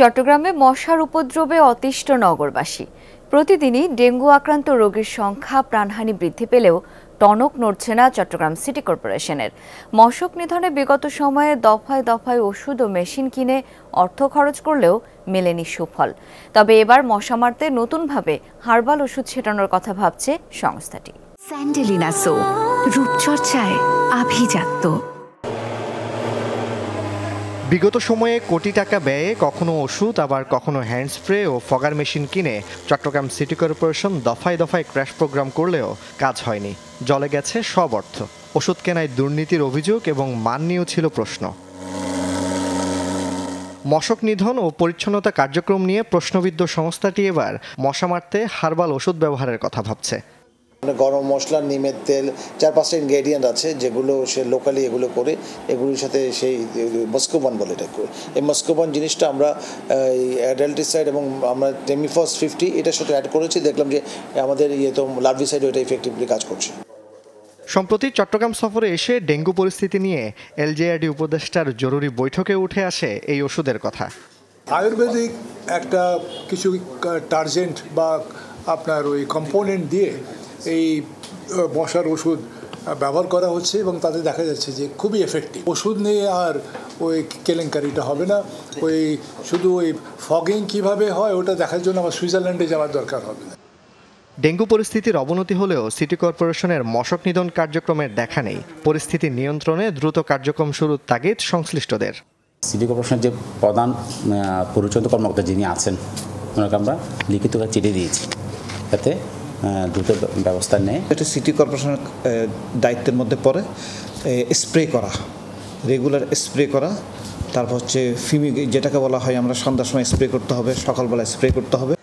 চট্টগ্রামে মশার উপদ্রবে অতিষ্ঠ নগরবাসী। প্রতিদিনই ডেঙ্গু আক্রান্ত রোগীর সংখ্যা প্রাণহানি বৃদ্ধি পেলেও টনক নড়ছে না চট্টগ্রাম সিটি কর্পোরেশনের। মশক নিধনে বিগত সময়ে দফায় দফায় ওষুধ ও মেশিন কিনে অর্থ খরচ করলেও মেলেনি সুফল। তবে এবার মশা মারতে নতুনভাবে হার্বাল ওষুধ ছেটানোর কথা ভাবছে সংস্থাটি। স্যান্ডেলিনা সো, রূপচর্চায় আভিজাত্য। বিগত সময়ে কোটি টাকা ব্যয়ে কখনো ওষুধ আবার কখনো হ্যান্ড স্প্রে ও ফগার মেশিন কিনে চট্টগ্রাম সিটি কর্পোরেশন দফায় দফায় ক্র্যাশ প্রোগ্রাম করলেও কাজ হয়নি। জলে গেছে সব অর্থ। ওষুধ কেনায় দুর্নীতির অভিযোগ এবং মান নিয়েও ছিল প্রশ্ন। মশক নিধন ও পরিচ্ছন্নতা কার্যক্রম নিয়ে প্রশ্নবিদ্ধ সংস্থাটি এবার মশা মারতে হার্বাল ওষুধ ব্যবহারের কথা ভাবছে। গরম মশলা, নিমের তেল, 4-5টা ইনগ্রেডিয়েন্ট আছে যেগুলো সে লোকালি এগুলো করে, এগুলির সাথে সেই মস্কোবান বলে এটা করে। এই মস্কোবান জিনিসটা আমরা অ্যাডাল্টিসাইড এবং আমরা টেমিফস 50 এটার সাথে অ্যাড করেছি। দেখলাম যে আমাদের তো লার্ভিসাইড ওইটা ইফেক্টিভলি কাজ করছে। সম্প্রতি চট্টগ্রাম সফরে এসে ডেঙ্গু পরিস্থিতি নিয়ে এলজেআরডি উপদেষ্টার জরুরি বৈঠকে উঠে আসে এই ওষুধের কথা। আয়ুর্বেদিক একটা কিছু টার্জেন্ট বা আপনার ওই কম্পোনেন্ট দিয়ে এই মশার ওষুধ ব্যবহার করা হচ্ছে এবং তাতে দেখা যাচ্ছে যে খুবই এফেক্টিভ। ওষুধ নিয়ে আর ওই কেলেঙ্কারিটা হবে না। ওই শুধু ওই ফগিং কিভাবে হয় ওটা দেখার জন্য আমার সুইজারল্যান্ডে যাওয়ার দরকার হবে না। ডেঙ্গু পরিস্থিতির অবনতি হলেও সিটি কর্পোরেশনের মশক নিধন কার্যক্রমের দেখা নেই। পরিস্থিতি নিয়ন্ত্রণে দ্রুত কার্যক্রম শুরুর তাগিদ সংশ্লিষ্টদের। সিটি কর্পোরেশনের যে প্রধান পরিচালন কর্মকর্তা যিনি আছেন ওনাকে আমরা লিখিত চিঠি দিয়েছি, যাতে দ্রুত ব্যবস্থা নেয়। এটা সিটি কর্পোরেশনের দায়িত্বের মধ্যে পড়ে স্প্রে করা, রেগুলার স্প্রে করা। তারপর হচ্ছে যেটাকে বলা হয় আমরা সন্ধ্যার সময় স্প্রে করতে হবে, সকালবেলা স্প্রে করতে হবে।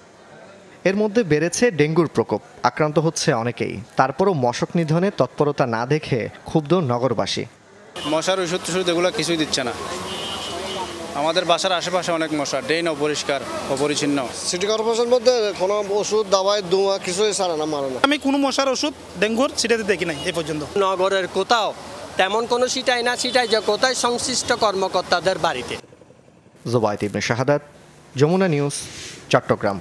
এর মধ্যে বেড়েছে ডেঙ্গুর প্রকোপ। আক্রান্ত হচ্ছে অনেকেই। তারপরও মশক নিধনে তৎপরতা না দেখে ক্ষুব্ধ নগরবাসী। মশার ওষুধ এগুলো কিছুই দিচ্ছে না। আমাদের বাসার আশেপাশে অনেক মশা, ড্রেন অপরিষ্কার অপরিচ্ছন্ন। সিটি কর্পোরেশন মধ্যে কোনো ওষুধ দাওয়াই ধোঁয়া কিছুই ছাড়ে না, মারে না। আমি কোনো মশার ওষুধ ডেঙ্গুর ছিটাতে দেখি নাই এই পর্যন্ত। নগরের কোথাও তেমন কোনো ছিটাই না, ছিটাই যে কোথায় সংশ্লিষ্ট কর্মকর্তাদের বাড়িতে। জুবায়েদ ইবনে শাহাদাত, যমুনা নিউজ, চট্টগ্রাম।